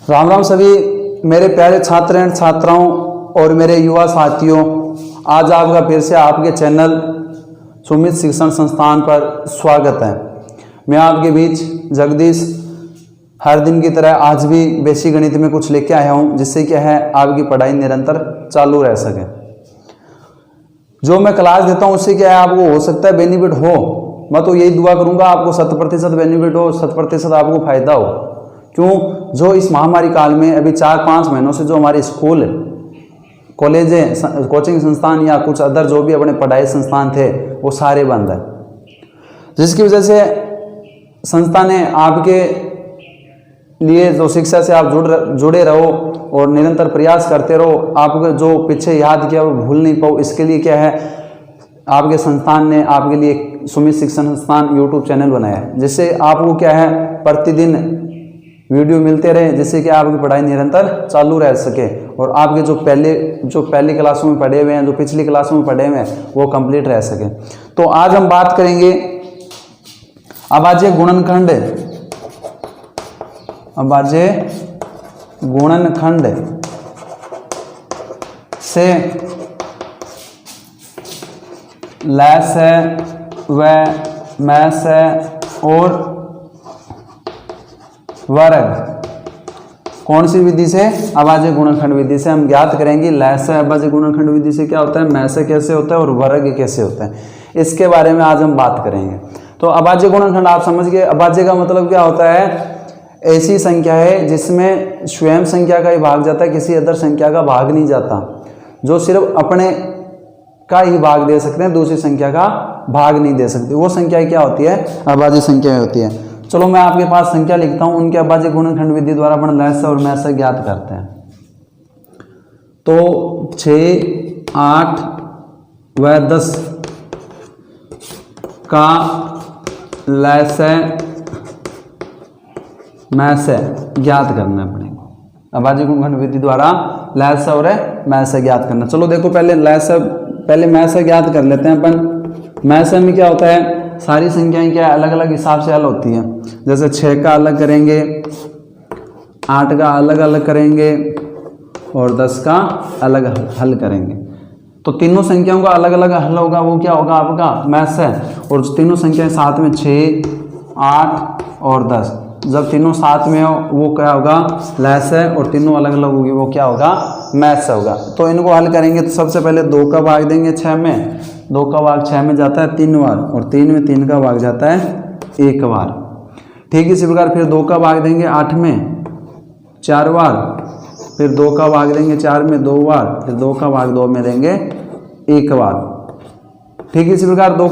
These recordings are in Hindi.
राम राम सभी मेरे प्यारे छात्र एवं छात्राओं और मेरे युवा साथियों। आज आपका फिर से आपके चैनल सुमित शिक्षण संस्थान पर स्वागत है। मैं आपके बीच जगदीश हर दिन की तरह आज भी बेसिक गणित में कुछ लेके आया हूं, जिससे क्या है आपकी पढ़ाई निरंतर चालू रह सके। जो मैं क्लास देता हूं उससे क्या है आपको हो सकता है बेनिफिट हो। मैं तो यही दुआ करूंगा आपको 100% बेनिफिट हो, 100% आपको फायदा हो। क्यों? जो इस महामारी काल में अभी 4-5 महीनों से जो हमारे स्कूल कॉलेज कोचिंग संस्थान या कुछ अदर जो भी अपने पढ़ाई संस्थान थे वो सारे बंद है, जिसकी वजह से संस्था ने आपके लिए जो शिक्षा से आप जुड़े रहो और निरंतर प्रयास करते रहो, आपको जो पीछे याद किया वो भूल नहीं पाओ। इसके लिए क्या है आपके संस्थान ने आपके लिए सुमित शिक्षण संस्थान यूट्यूब चैनल बनाया है, जिससे आपको क्या है प्रतिदिन वीडियो मिलते रहे, जिससे कि आपकी पढ़ाई निरंतर चालू रह सके और आपके जो पहली क्लासों में पढ़े हुए हैं, जो पिछली क्लासों में पढ़े हुए हैं वो कंप्लीट रह सके। तो आज हम बात करेंगे अभाज्य गुणनखंड, अभाज्य गुणनखंड से लैस है व मैस है और वर्ग कौन सी विधि से? अभाज्य गुणनखंड विधि से हम ज्ञात करेंगे। लैस है अभाज्य गुणनखंड विधि से क्या होता है, मैस कैसे होता है और वर्ग कैसे होता है, इसके बारे में आज हम बात करेंगे। तो अभाज्य गुणनखंड आप समझ गए। अभाज्य का मतलब क्या होता है? ऐसी संख्या है जिसमें स्वयं संख्या का ही भाग जाता है, किसी अदर संख्या का भाग नहीं जाता, जो सिर्फ अपने का ही भाग दे सकते हैं, दूसरी संख्या का भाग नहीं दे सकते। वो संख्या क्या होती है? अभाज्य संख्या होती है। चलो मैं आपके पास संख्या लिखता हूं, उनके अभाज्य गुणनखंड विधि द्वारा अपन लैस और मैस ज्ञात करते हैं। तो 6, 8 व 10 का लैस मैस ज्ञात करना है अपने को। अभाज्य गुणनखंड विधि द्वारा लैस और मैस ज्ञात करना। चलो देखो पहले मैस ज्ञात कर लेते हैं अपन। मैस में क्या होता है, सारी संख्याएं क्या अलग अलग हिसाब से हल होती हैं। जैसे 6 का अलग करेंगे, 8 का अलग अलग करेंगे और 10 का अलग हल करेंगे। तो तीनों संख्याओं का अलग अलग हल होगा, वो क्या होगा आपका मैस है। और तीनों संख्याएं साथ में 6, 8 और 10 जब तीनों साथ में हो वो क्या होगा लैस है, और तीनों अलग अलग होगी वो क्या होगा मैस होगा। तो इनको हल करेंगे तो सबसे पहले 2 का भाग देंगे 6 में, 2 का भाग 6 में जाता है 3 बार, और 3 में 3 का भाग जाता है 1 बार। ठीक इसी प्रकार फिर 2 का भाग देंगे 8 में 4 बार, फिर 2 का भाग देंगे 4 में 2 बार, फिर 2 का भाग 2 में देंगे 1 बार। ठीक इसी प्रकार 2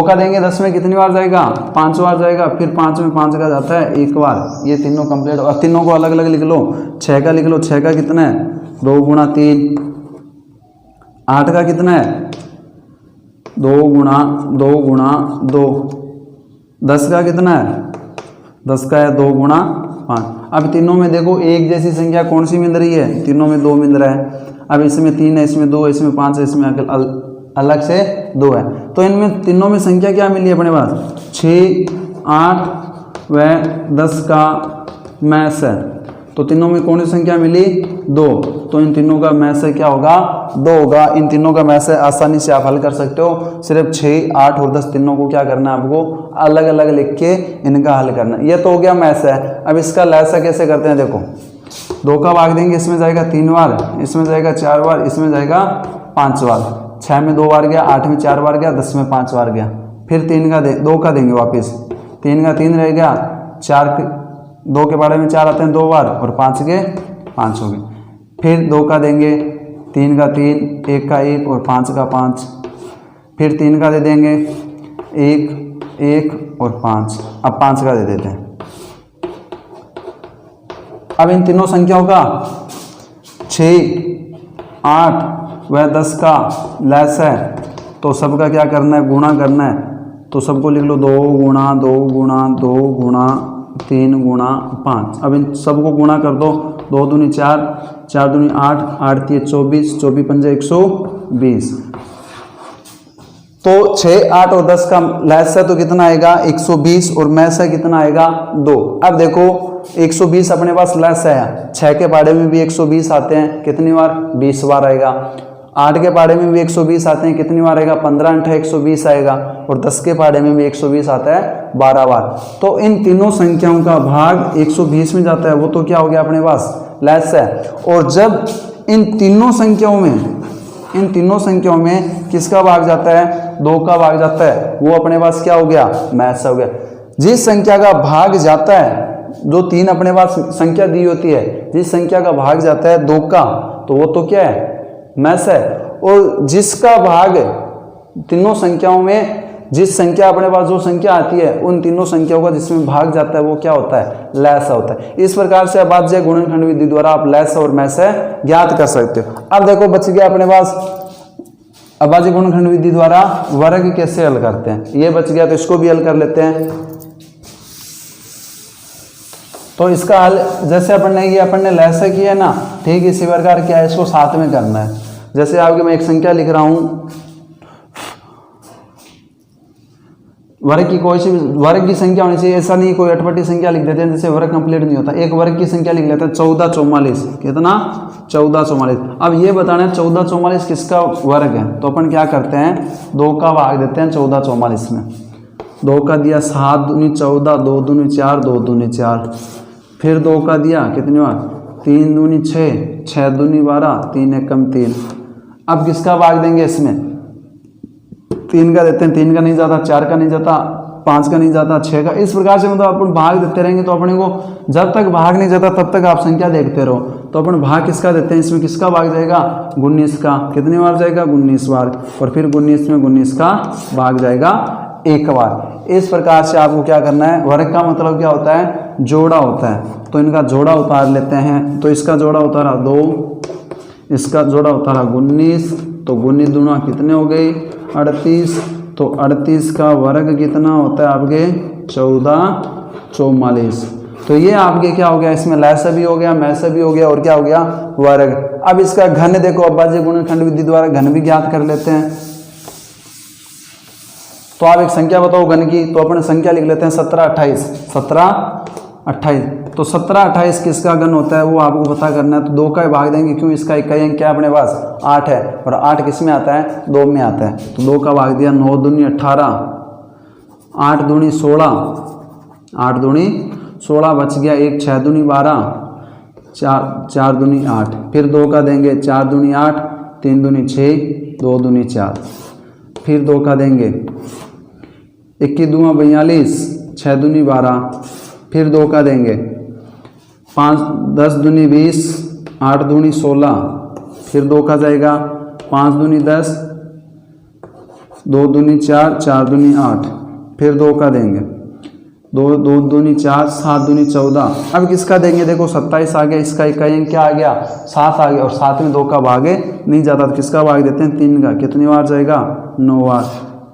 का देंगे 10 में कितनी बार जाएगा? 5 बार जाएगा। फिर 5 में 5 का जाता है 1 बार। ये तीनों कंप्लीट, और तीनों को अलग अलग लिख लो। 6 का लिख लो, 6 का कितना है 2 गुणा 3। 8 का कितना है 2 गुणा 2। 10 का कितना है 10 का है 2 गुणा 5। अब तीनों में देखो एक जैसी संख्या कौन सी मिल रही है? तीनों में 2 मिल रहा है। अब इसमें 3 है, इसमें 2 है, इसमें 5 है, इसमें अलग से 2 है। तो इनमें तीनों में संख्या क्या मिली है अपने पास? 6, 8 व 10 का मैस है। तो तीनों में कौन सी संख्या मिली? 2। तो इन तीनों का मैस क्या होगा? 2 होगा। इन तीनों का मैस आसानी से आप हल कर सकते हो। सिर्फ 6, 8 और 10 तीनों को क्या करना है आपको अलग अलग लिख के इनका हल करना। ये तो हो गया मैस है। अब इसका लैस कैसे करते हैं देखो। 2 का भाग देंगे, इसमें जाएगा 3 बार, इसमें जाएगा 4 बार, इसमें जाएगा 5 बार। 6 में 2 बार गया, 8 में 4 बार गया, 10 में 5 बार गया। फिर 2 का देंगे वापस, 3 का 3 रह गया, 2 के बारे में 4 आते हैं 2 बार, और 5 के 5 हो गए। फिर 2 का देंगे, 3 का 3, 1 का 1 और 5 का 5। फिर 3 का दे देंगे 1 और 5। अब 5 का दे देते हैं। अब इन तीनों संख्याओं का 6, 8 व 10 का लैस है, तो सबका क्या करना है गुणा करना है। तो सबको लिख लो 2 गुणा 2 गुणा 2 गुणा 3 गुणा 5। अब इन सबको गुणा कर दो। 2 दूनी 4, 4 दूनी 8, 8 3 24, 24 पंजे 120। तो 6, 8 और 10 का लहसा तो कितना आएगा 120 और मैसा कितना आएगा 2। अब देखो 120 अपने पास लहसा है, 6 के पाड़े में भी 120 आते हैं, कितनी बार 20 बार आएगा। 8 के पाड़े में भी 120 आते हैं, कितनी बार आएगा 15 × 120 आएगा। और 10 के पाड़े में भी 120 आता है 12 बार। तो इन तीनों संख्याओं का भाग 120 में जाता है, वो तो क्या हो गया अपने पास लहसा है। और जब इन तीनों संख्याओं में किसका भाग जाता है 2 का भाग जाता है, वो अपने पास क्या हो गया मैसा हो गया। जिस संख्या का भाग जाता है, जो 3 अपने पास संख्या दी होती है, जिस संख्या का भाग जाता है 2 का, तो वो तो क्या है मैसा है। और जिसका भाग तीनों संख्याओं में, जिस संख्या अपने पास जो संख्या आती है उन तीनों संख्याओं का जिसमें भाग जाता है वो क्या होता है लहसा होता है। इस प्रकार से अभाज्य गुणनखंड विधि द्वारा आप लहसा और मैसा ज्ञात कर सकते हो। अब देखो बच गया अपने पास अभाज्य गुणनखंड विधि द्वारा वर्ग कैसे हल करते हैं, ये बच गया, तो इसको भी हल कर लेते हैं। तो इसका हल जैसे अपन ने लहसा किया ना, ठीक इसी प्रकार क्या है इसको साथ में करना है। जैसे आपके मैं एक संख्या लिख रहा हूं, वर्ग की कोई सी वर्ग की संख्या होनी चाहिए, ऐसा नहीं कोई अटपटी संख्या लिख देते हैं जिससे वर्ग कंप्लीट नहीं होता। एक वर्ग की संख्या लिख लेते हैं 1444, कितना 1444। अब ये बताना है 1444 किसका वर्ग है, तो अपन क्या करते हैं 2 का भाग देते हैं 1444 में। 2 का दिया 7 दूनी 14, 2 दूनी 4, 2 दूनी 4, फिर 2 का दिया कितनी बार 3 दूनी 6, 6 दूनी 12, 3 एकम 3। अब किसका भाग देंगे इसमें 3 का देते हैं, 3 का नहीं जाता, 4 का नहीं जाता, 5 का नहीं जाता, 6 का। इस प्रकार से मतलब अपन भाग देते रहेंगे तो अपने को जब तक भाग नहीं जाता तब तक आप संख्या देखते रहो। तो अपन भाग किसका देते हैं, इसमें किसका भाग जाएगा 19 का, कितनी बार जाएगा 19 बार, और फिर 19 में 19 का भाग जाएगा 1 बार। इस प्रकार से आपको क्या करना है, वर्ग का मतलब क्या होता है जोड़ा होता है। तो इनका जोड़ा उतार लेते हैं। तो इसका जोड़ा उतारा 2, इसका जोड़ा उतारा 19, तो 19 दूना कितने हो गए 38, तो 38 का वर्ग कितना होता है आपके 1444। तो ये आपके क्या हो गया, इसमें लहसा भी हो गया, मैसा भी हो गया, और क्या हो गया वर्ग। अब इसका घन देखो, अभाज्य गुणनखंड विधि द्वारा घन भी ज्ञात कर लेते हैं। तो आप एक संख्या बताओ घन की, तो अपन संख्या लिख लेते हैं 17 28, 17 28। तो 17 28 किसका घन होता है वो आपको पता करना है। तो 2 का भाग देंगे, क्यों इसका इकाई अंक क्या अपने पास 8 है, और 8 किस में आता है 2 में आता है। तो 2 का भाग दिया 9 दूनी 18, 8 दूनी 16, 8 दूनी 16 बच गया 1, 6 दूनी 12, 4 दूनी 8, फिर 2 का देंगे 4 दूनी 8, 3 दूनी 6, 2 दूनी 4, फिर 2 का देंगे 21 दूना 42, 6 दूनी 12, फिर 2 का देंगे 5 10 दूनी 20, 8 दूनी 16, फिर 2 का जाएगा 5 दूनी 10, 2 दूनी 4, 4 दूनी 8, फिर 2 का देंगे 2 दूनी 4, 7 दूनी 14। अब किसका देंगे देखो 27 आ गया, इसका इकाई अंक क्या आ गया 7 आ गया, और 7 में 2 का भागे नहीं जाता, तो किसका भाग देते हैं 3 का, कितनी बार जाएगा 9 बार,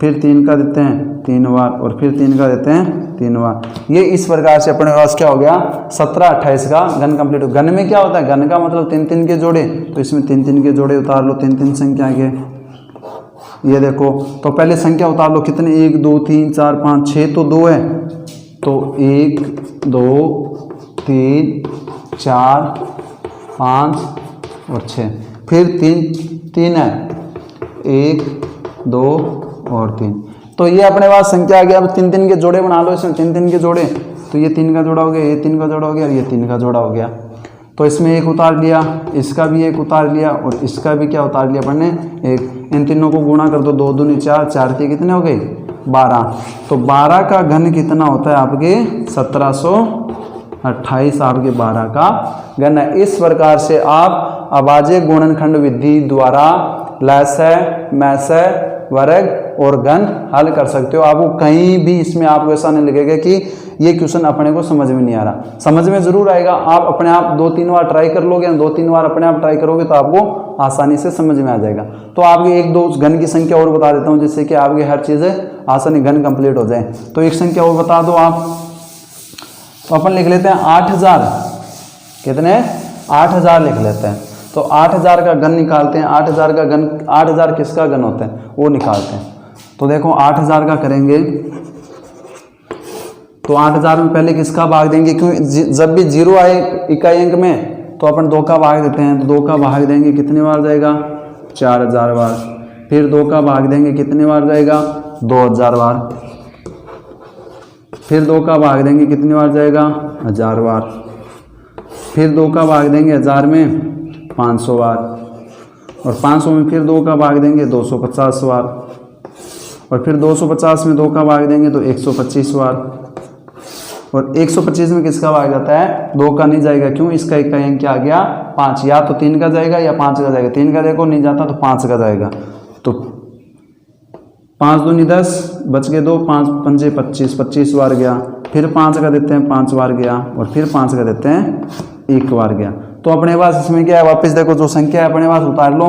फिर 3 का देते हैं 3 बार, और फिर 3 का देते हैं 3 बार। ये इस प्रकार से अपने पास क्या हो गया 17 28 का घन कंप्लीट हो। घन में क्या होता है, घन का मतलब 3 3 के जोड़े, तो इसमें 3 3 के जोड़े उतार लो, 3 3 संख्या के। ये देखो, तो पहले संख्या उतार लो, कितने 1 2 3 4 5 6, तो 2 है, तो 1 2 3 4 5 और 6, फिर 3 है 1 2 और 3। तो ये अपने पास संख्या आ गया। अब 3 3 के जोड़े बना लो, इसमें 3 3 के जोड़े, तो ये 3 का जोड़ा हो गया, ये 3 का जोड़ा हो गया, और ये 3 का जोड़ा हो गया। तो इसमें 1 उतार लिया, इसका भी 1 उतार लिया, और इसका भी क्या उतार लिया अपन ने 1। इन तीनों को गुणा कर दो, 2 दूनी 4, 4 के कितने हो गए 12। तो 12 का घन कितना होता है आपके 1728 आपके 12 का घन है। इस प्रकार से आप अभाज्य गुणनखंड विधि द्वारा लसय मैसय वर्ग और घन हल कर सकते हो। आपको कहीं भी इसमें आपको ऐसा नहीं लगेगा कि ये क्वेश्चन अपने को समझ में नहीं आ रहा, समझ में जरूर आएगा। आप अपने आप 2-3 बार ट्राई कर लोगे, 2-3 बार अपने आप ट्राई करोगे तो आपको आसानी से समझ में आ जाएगा। तो आपके 1-2 घन की संख्या और बता देता हूँ, जिससे कि आपकी हर चीज़ें आसानी घन कंप्लीट हो जाए। तो एक संख्या और बता दो आप, तो अपन लिख लेते हैं 8000, कितने 8000 लिख लेते हैं। तो 8000 का घन निकालते हैं, 8000 का घन, 8000 किसका घन होता है वो निकालते हैं। तो देखो 8000 का करेंगे तो 8000 में पहले किसका भाग देंगे, क्योंकि जब भी 0 आए इकाई अंक में तो अपन 2 का भाग देते हैं, तो 2 का भाग देंगे कितने बार जाएगा 4000 बार, फिर 2 का भाग देंगे कितने बार जाएगा 2000 बार, फिर 2 का भाग देंगे कितनी बार जाएगा 1000 बार, फिर 2 का भाग देंगे 1000 में 500 बार, और 500 में फिर 2 का भाग देंगे 250 बार, और फिर 250 में 2 का भाग देंगे तो 125 बार, और 125 में किसका भाग जाता है 2 का नहीं जाएगा, क्यों, इसका इकाई अंक क्या आ गया 5, या तो 3 का जाएगा या 5 का जाएगा, 3 का देखो नहीं जाता तो 5 का जाएगा, तो 5 दूनी 10 बच गए 2, 5 पंजे 25 बार गया, फिर 5 का देते हैं 5 बार गया, और फिर 5 का देते हैं 1 बार गया। तो अपने पास इसमें क्या है, वापस देखो जो संख्या है अपने पास उतार लो,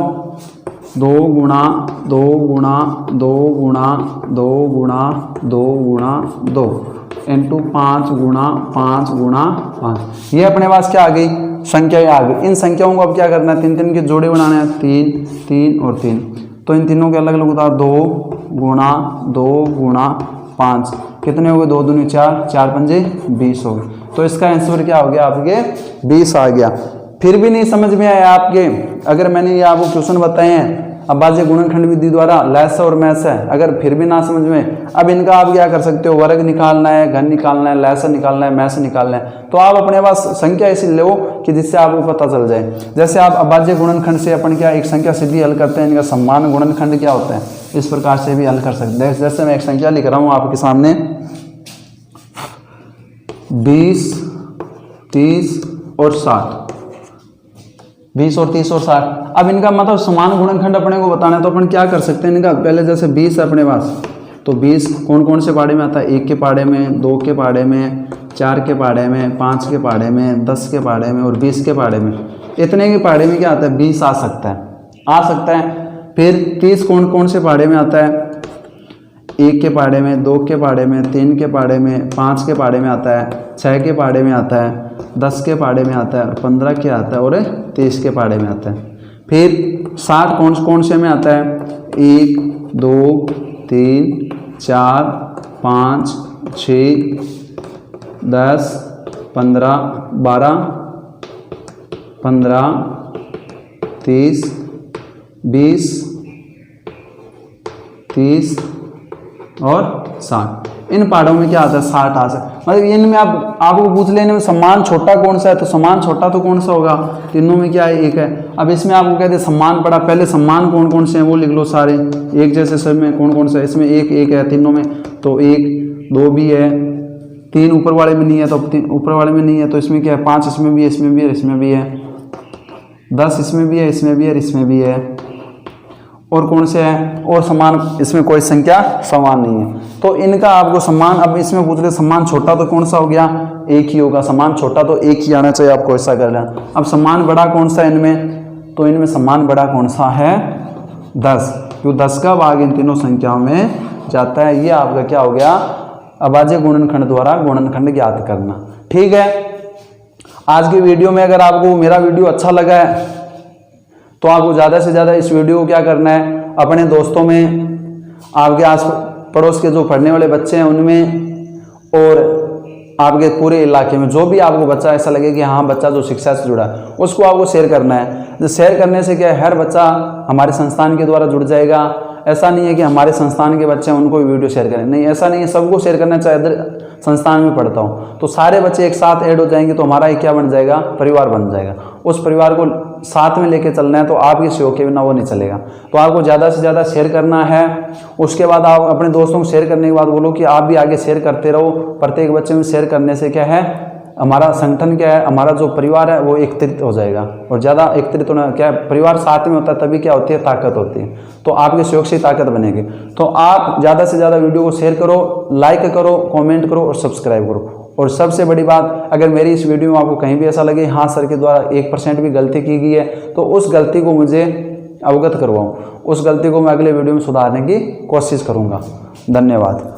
2 गुणा 2 गुणा 2 गुणा 2 गुणा 2 गुणा 2 इंटू 5 गुणा 5 गुणा 5, ये अपने पास क्या आ गई संख्या आ गई। इन संख्याओं को अब क्या करना है, 3 3 के जोड़े बनाने हैं, 3 3 और 3, तो इन तीनों के अलग अलग उतार, 2 गुणा 2 गुणा 5 कितने हो गए 2 दूनी 4, 4 पंजे 20 हो गए। तो इसका आंसर क्या हो गया आपके 20 आ गया। फिर भी नहीं समझ में आया आपके, अगर मैंने ये आपको क्वेश्चन बताए हैं अभाज्य गुणनखंड विधि द्वारा लैस और मैस है, अगर फिर भी ना समझ में, अब इनका आप क्या कर सकते हो, वर्ग निकालना है, घन निकालना है, लैस निकालना है, मैस निकालना है, तो आप अपने पास संख्या ऐसी लो कि जिससे आपको पता चल जाए। जैसे आप अभाज्य गुणनखंड से अपन क्या एक संख्या सीधी हल करते हैं, इनका सम्मान गुणनखंड क्या होता है, इस प्रकार से भी हल कर सकते हैं। जैसे मैं एक संख्या लिख रहा हूँ आपके सामने 20 30 और 60, 20 और 30 और 60, अब इनका मतलब समान गुणनखंड अपने को बताना है, तो अपन क्या कर सकते हैं इनका, पहले जैसे 20 है अपने पास, तो 20 कौन कौन से पाड़े में आता है, 1 के पाड़े में, 2 के पाड़े में, 4 के पाड़े में, 5 के पाड़े में, 10 के पाड़े में और 20 के पाड़े में, इतने के पाड़े में क्या आता है 20 आ सकता है। फिर 30 कौन कौन से पाड़े में आता है, 1 के पाड़े में, 2 के पाड़े में, 3 के पाड़े में, 5 के पाड़े में आता है, 6 के पाड़े में आता है, 10 के पाड़े में आता है, और 15 के आता है, और 30 के पाड़े में आता है। फिर 60 कौन कौन से में आता है, 1 2 3 4 5 6 10 15 12 15 30 20 30 और 60, इन पाड़ों में क्या आता है 60 आ सकता है। मतलब इनमें आपको पूछ लेने में सम्मान छोटा कौन सा है, तो सम्मान छोटा तो कौन सा होगा, तीनों में क्या है 1 है। अब इसमें आपको कहते हैं सम्मान पड़ा, पहले सम्मान कौन कौन से हैं वो लिख लो सारे, एक जैसे सब में कौन कौन सा है, इसमें 1 है तीनों में, तो 1 2 भी है, 3 ऊपर वाले में नहीं है, तो 3 ऊपर वाले में नहीं है, तो इसमें क्या है 5 इसमें भी है, इसमें भी है, इसमें भी है, 10 इसमें भी है, इसमें भी है, इसमें भी है, और कौन से है, और समान, इसमें कोई संख्या समान नहीं है। तो इनका आपको सम्मान, अब इसमें पूछ रहे सम्मान छोटा तो कौन सा हो गया, 1 ही होगा, सम्मान छोटा तो 1 ही आना चाहिए, आपको ऐसा कर लेना। अब सम्मान बड़ा कौन सा है इनमें, तो इनमें सम्मान बड़ा कौन सा है 10, क्यों 10 का भाग इन तीनों संख्याओं में जाता है। ये आपका क्या हो गया अभाज्य गुणनखंड द्वारा गुणनखंड ज्ञात करना। ठीक है, आज की वीडियो में अगर आपको मेरा वीडियो अच्छा लगा है तो आपको ज़्यादा से ज़्यादा इस वीडियो को क्या करना है, अपने दोस्तों में, आपके आस पड़ोस के जो पढ़ने वाले बच्चे हैं उनमें, और आपके पूरे इलाके में जो भी आपको बच्चा ऐसा लगे कि हाँ बच्चा जो शिक्षा से जुड़ा है उसको आपको शेयर करना है। जो शेयर करने से क्या है, हर बच्चा हमारे संस्थान के द्वारा जुड़ जाएगा। ऐसा नहीं है कि हमारे संस्थान के बच्चे हैं उनको भी वीडियो शेयर करें, नहीं ऐसा नहीं है, सबको शेयर करना चाहिए। इधर संस्थान में पढ़ता हूँ तो सारे बच्चे एक साथ ऐड हो जाएंगे तो हमारा एक क्या बन जाएगा, परिवार बन जाएगा। उस परिवार को साथ में लेके चलना है, तो आपके सहयोग के बिना वो नहीं चलेगा। तो आपको ज़्यादा से ज़्यादा शेयर करना है। उसके बाद आप अपने दोस्तों को शेयर करने के बाद बोलो कि आप भी आगे शेयर करते रहो। प्रत्येक बच्चे में शेयर करने से क्या है, हमारा संगठन क्या है, हमारा जो परिवार है वो एकत्रित हो जाएगा। और ज़्यादा एकत्रित होना क्या है, परिवार साथ में होता है तभी क्या होती है, ताकत होती है। तो आपके सहयोग से ताकत बनेगी। तो आप ज़्यादा से ज़्यादा वीडियो को शेयर करो, लाइक करो, कमेंट करो और सब्सक्राइब करो। और सबसे बड़ी बात, अगर मेरी इस वीडियो में आपको कहीं भी ऐसा लगे हाँ सर के द्वारा 1% भी गलती की गई है तो उस गलती को मुझे अवगत करवाऊँ, उस गलती को मैं अगले वीडियो में सुधारने की कोशिश करूँगा। धन्यवाद।